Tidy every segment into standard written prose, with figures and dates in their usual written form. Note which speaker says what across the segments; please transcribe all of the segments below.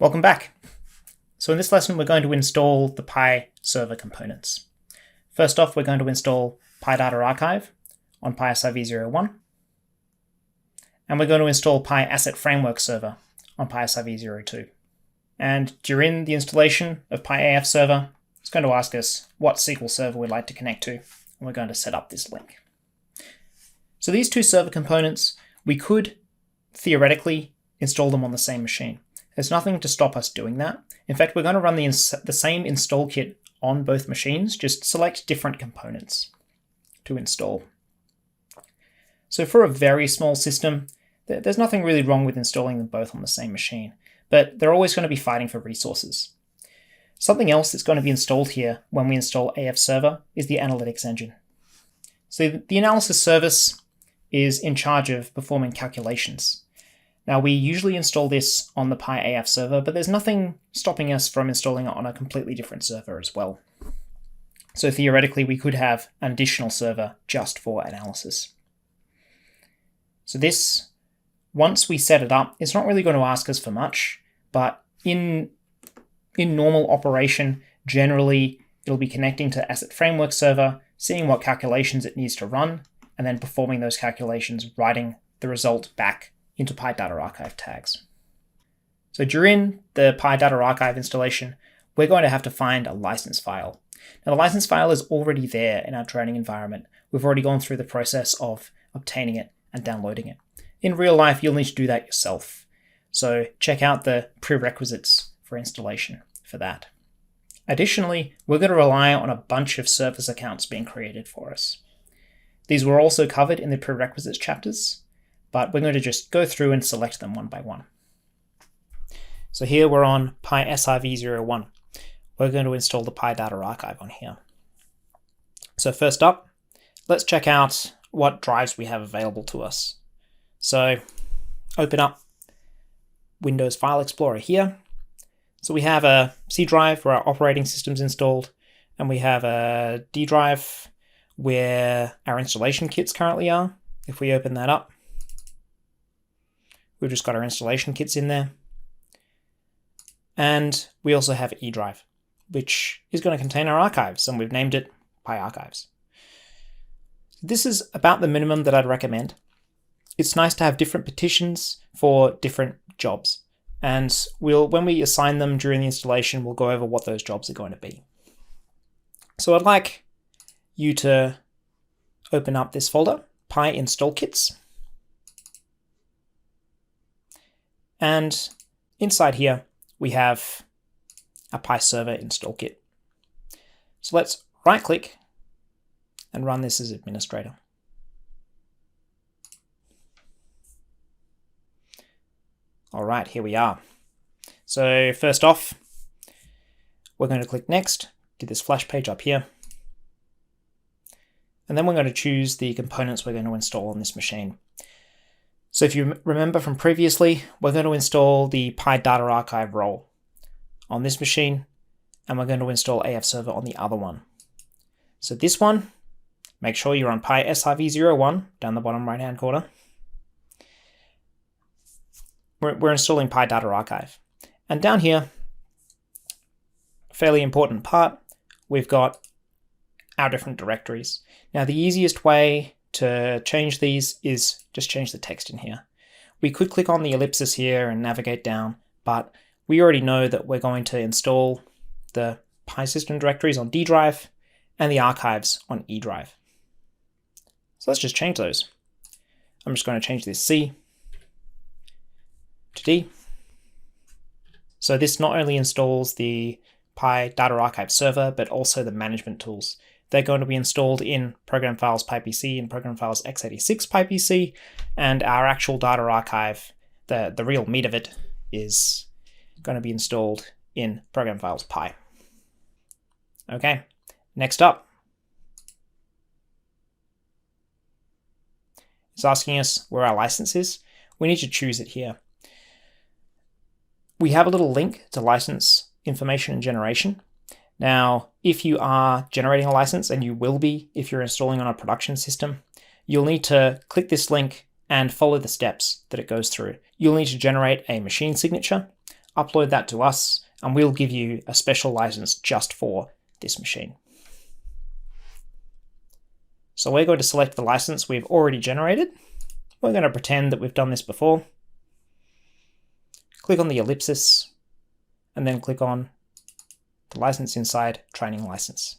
Speaker 1: Welcome back. So in this lesson, we're going to install the Pi server components. First off, we're going to install Pi Data Archive on Pi SIV01. And we're going to install Pi Asset Framework Server on Pi SIV02. And during the installation of Pi AF Server, it's going to ask us what SQL server we'd like to connect to. And we're going to set up this link. So these two server components, we could theoretically install them on the same machine. There's nothing to stop us doing that. In fact, we're going to run the same install kit on both machines, just select different components to install. So for a very small system, there's nothing really wrong with installing them both on the same machine, but they're always going to be fighting for resources. Something else that's going to be installed here when we install AF Server is the analytics engine. So the analysis service is in charge of performing calculations. Now, we usually install this on the Pi AF server, but there's nothing stopping us from installing it on a completely different server as well. So theoretically, we could have an additional server just for analysis. So this, once we set it up, it's not really going to ask us for much, but in normal operation, generally, it'll be connecting to Asset Framework Server, seeing what calculations it needs to run, and then performing those calculations, writing the result back into Pi Data Archive tags. So during the Pi Data Archive installation, we're going to have to find a license file. Now the license file is already there in our training environment. We've already gone through the process of obtaining it and downloading it. In real life, you'll need to do that yourself. So check out the prerequisites for installation for that. Additionally, we're going to rely on a bunch of service accounts being created for us. These were also covered in the prerequisites chapters, but we're going to just go through and select them one by one. So here we're on Pi SIV01. We're going to install the Pi Data Archive on here. So first up, let's check out what drives we have available to us. So open up Windows File Explorer here. So we have a C drive where our operating system's installed, and we have a D drive where our installation kits currently are. If we open that up, we've just got our installation kits in there. And we also have E drive, which is going to contain our archives, and we've named it Pi Archives. This is about the minimum that I'd recommend. It's nice to have different partitions for different jobs. And when we assign them during the installation, we'll go over what those jobs are going to be. So I'd like you to open up this folder, Pi Install Kits. And inside here, we have a Pi Server install kit. So let's right click and run this as administrator. All right, here we are. So first off, we're going to click next, get this flash page up here. And then we're going to choose the components we're going to install on this machine. So if you remember from previously, we're going to install the Pi Data Archive role on this machine, and we're going to install AF Server on the other one. So this one, make sure you're on Pi SIV01 down the bottom right-hand corner. We're installing Pi Data Archive. And down here, a fairly important part, we've got our different directories. Now the easiest way to change these is just change the text in here. We could click on the ellipsis here and navigate down, but we already know that we're going to install the Pi system directories on D drive and the archives on E drive. So let's just change those. I'm just going to change this C to D. So this not only installs the Pi Data Archive server, but also the management tools. They're going to be installed in Program Files PyPC and Program Files x86 PyPC, and our actual data archive, the real meat of it, is going to be installed in Program Files Pi. Okay, next up. It's asking us where our license is. We need to choose it here. We have a little link to license information and generation. Now, if you are generating a license, and you will be if you're installing on a production system, you'll need to click this link and follow the steps that it goes through. You'll need to generate a machine signature. upload that to us, and we'll give you a special license just for this machine. So we're going to select the license we've already generated. We're going to pretend that we've done this before. Click on the ellipsis, and then click on the license inside training license.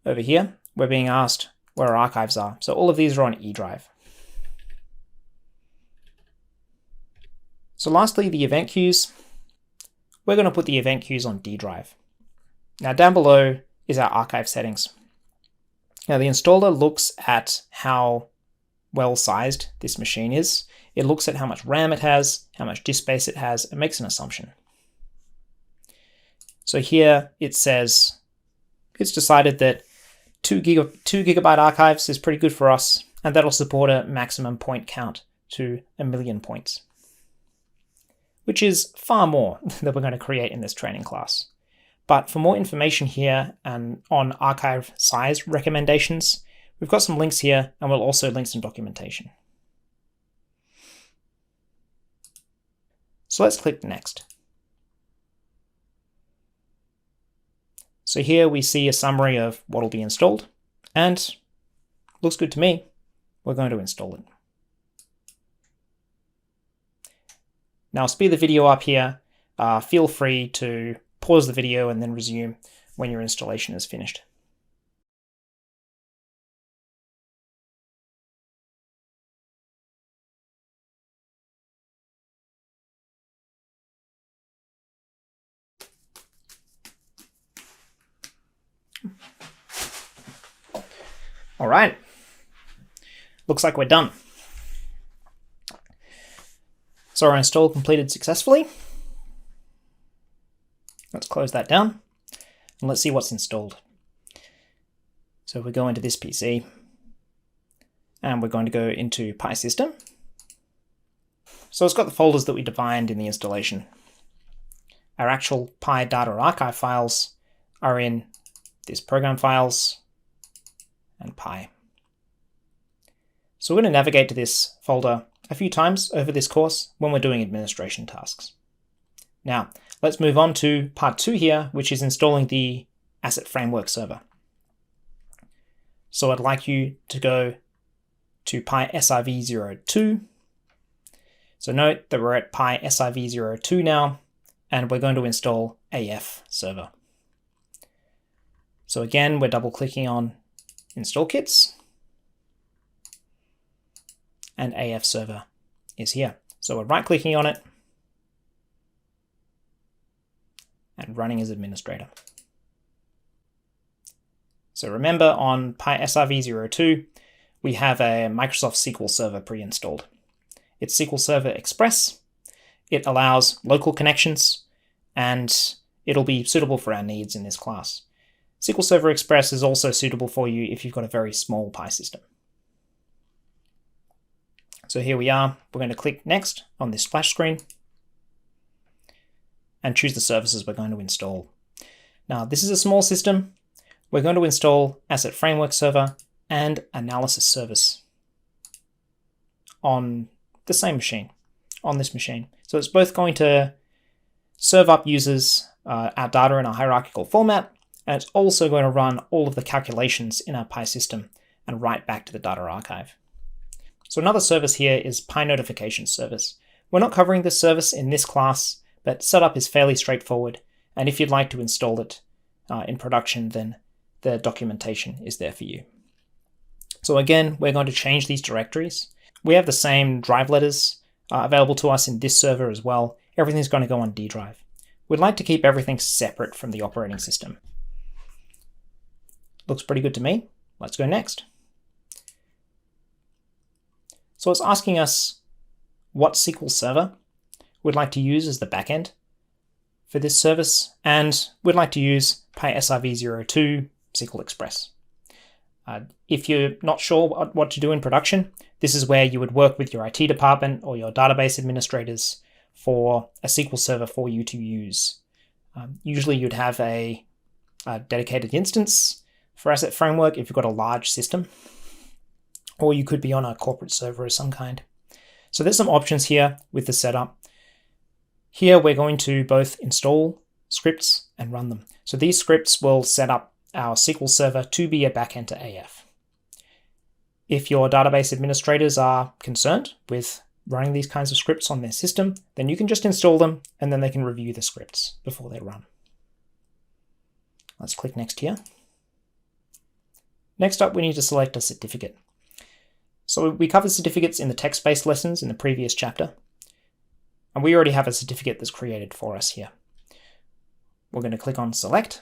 Speaker 1: Over here, we're being asked where our archives are. So all of these are on E drive. So lastly, the event queues. We're going to put the event queues on D drive. Now down below is our archive settings. Now the installer looks at how well sized this machine is. It looks at how much RAM it has, how much disk space it has, and makes an assumption. So here it says it's decided that 2 gigabyte archives is pretty good for us, and that'll support a maximum point count to 1 million points, which is far more than we're going to create in this training class. But for more information here and on archive size recommendations, we've got some links here, and we'll also link some documentation. So let's click Next. So here we see a summary of what will be installed, and looks good to me. We're going to install it. Now I'll speed the video up here. Feel free to pause the video and then resume when your installation is finished. All right, looks like we're done. So our install completed successfully. Let's close that down and let's see what's installed. So we go into this PC and we're going to go into Pi System. So it's got the folders that we defined in the installation. Our actual Pi data archive files are in this program files and Pi. So we're going to navigate to this folder a few times over this course when we're doing administration tasks. Now, let's move on to part 2 here, which is installing the Asset Framework server. So I'd like you to go to Pi SIV02. So note that we're at Pi SIV02 now, and we're going to install AF server. So again, we're double clicking on Install Kits, and AF server is here. So we're right clicking on it and running as administrator. So remember, on Pi SIV02, we have a Microsoft SQL Server pre-installed. It's SQL Server Express. It allows local connections, and it'll be suitable for our needs in this class. SQL Server Express is also suitable for you if you've got a very small Pi system. So here we are. We're going to click Next on this splash screen and choose the services we're going to install. Now, this is a small system. We're going to install Asset Framework Server and Analysis Service on the same machine, on this machine. So it's both going to serve up users our data in a hierarchical format, and it's also going to run all of the calculations in our Pi system and write back to the data archive. So another service here is Pi Notification Service. We're not covering this service in this class, but setup is fairly straightforward, and if you'd like to install it in production, then the documentation is there for you. So again, we're going to change these directories. We have the same drive letters available to us in this server as well. Everything's going to go on D drive. We'd like to keep everything separate from the operating system. Looks pretty good to me. Let's go next. So it's asking us what SQL Server we'd like to use as the backend for this service, and we'd like to use Pi SIV02 SQL Express. If you're not sure what to do in production, this is where you would work with your IT department or your database administrators for a SQL Server for you to use. Usually you'd have a dedicated instance for Asset Framework if you've got a large system, or you could be on a corporate server of some kind. So there's some options here with the setup. Here we're going to both install scripts and run them. So these scripts will set up our SQL Server to be a backend to AF. If your database administrators are concerned with running these kinds of scripts on their system, then you can just install them and then they can review the scripts before they run. Let's click Next here. Next up, we need to select a certificate. So we covered certificates in the text-based lessons in the previous chapter, and we already have a certificate that's created for us here. We're going to click on Select,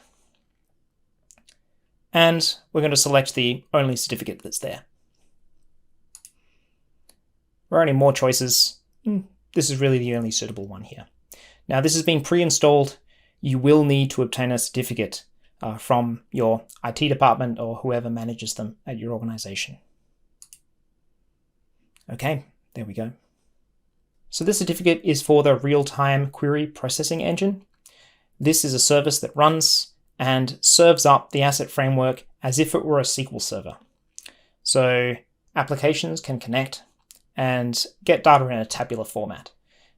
Speaker 1: and we're going to select the only certificate that's there. There are any more choices. This is really the only suitable one here. Now, this has been pre-installed. You will need to obtain a certificate from your IT department or whoever manages them at your organization. Okay, there we go. So this certificate is for the real-time query processing engine. This is a service that runs and serves up the asset framework as if it were a SQL server. So applications can connect and get data in a tabular format.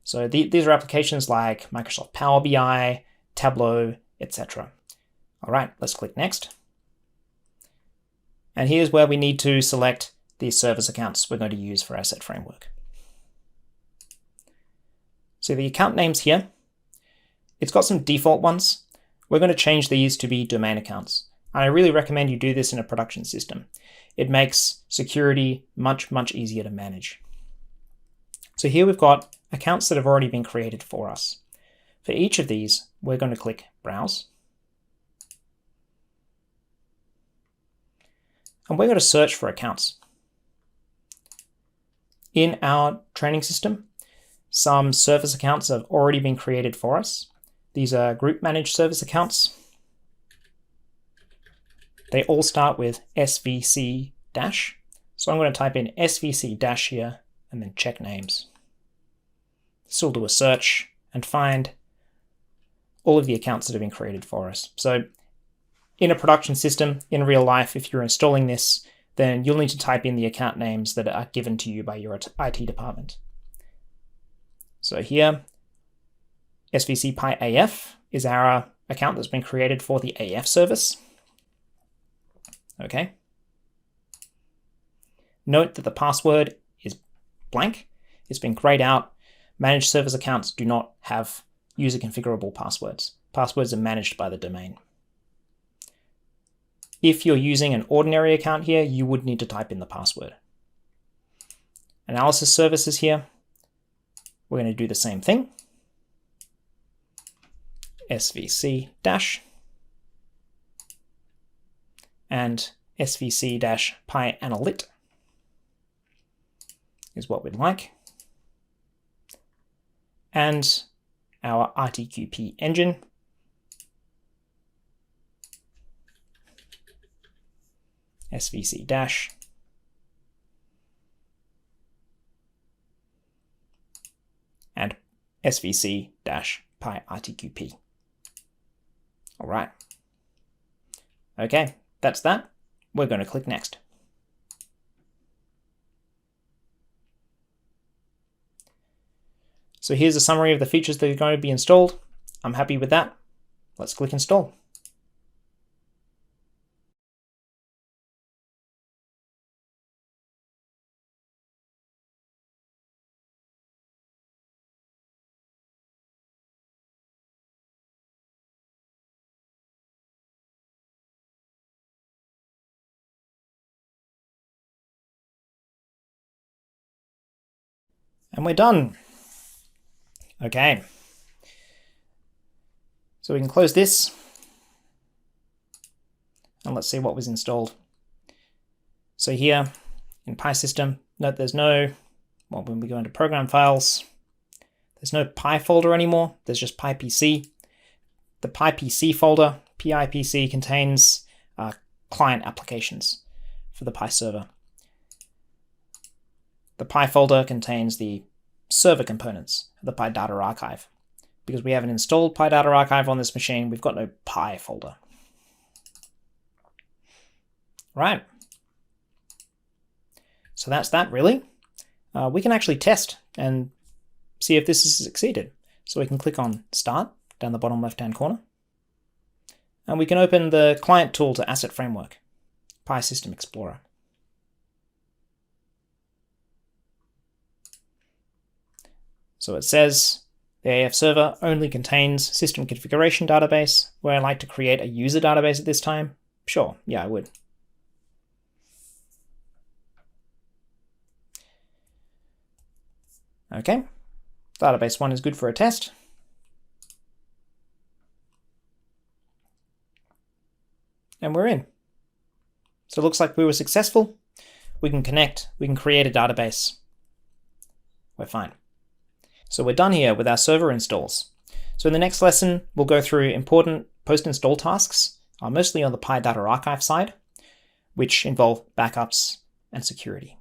Speaker 1: So these are applications like Microsoft Power BI, Tableau, etc. All right, let's click Next. And here's where we need to select the service accounts we're going to use for Asset Framework. So the account names here, it's got some default ones. We're going to change these to be domain accounts. And I really recommend you do this in a production system. It makes security much, much easier to manage. So here we've got accounts that have already been created for us. For each of these, we're going to click Browse. And we're going to search for accounts. In our training system, some service accounts have already been created for us. These are group managed service accounts. They all start with SVC-. So I'm going to type in SVC- here and then check names. This will do a search and find all of the accounts that have been created for us. So in a production system, in real life, if you're installing this, then you'll need to type in the account names that are given to you by your IT department. So here, SVC Pi AF is our account that's been created for the AF service. Okay. Note that the password is blank. It's been grayed out. Managed service accounts do not have user configurable passwords. Passwords are managed by the domain. If you're using an ordinary account here, you would need to type in the password. Analysis services here, we're going to do the same thing. SVC- and SVC-Pi Analyt is what we'd like. And our RTQP engine. SVC- and SVC-Pi RTQP. All right. Okay, that's that. We're going to click Next. So here's a summary of the features that are going to be installed. I'm happy with that. Let's click Install. And we're done. Okay. So we can close this. And let's see what was installed. So here in Pi system, note there's no, well, when we go into program files, there's no Pi folder anymore. There's just PyPC. The PyPC folder, PIPC, contains client applications for the Pi server. The Pi folder contains the server components of the Pi Data Archive. Because we haven't installed Pi Data Archive on this machine, we've got no Pi folder. Right. So that's that, really. We can actually test and see if this has succeeded. So we can click on Start down the bottom left-hand corner. And we can open the Client tool to Asset Framework, Pi System Explorer. So it says the AF server only contains system configuration database. Would I like to create a user database at this time? Sure, yeah, I would. Okay, database 1 is good for a test. And we're in. So it looks like we were successful. We can connect, we can create a database. We're fine. So we're done here with our server installs. So in the next lesson, we'll go through important post-install tasks, mostly on the Pi Data Archive side, which involve backups and security.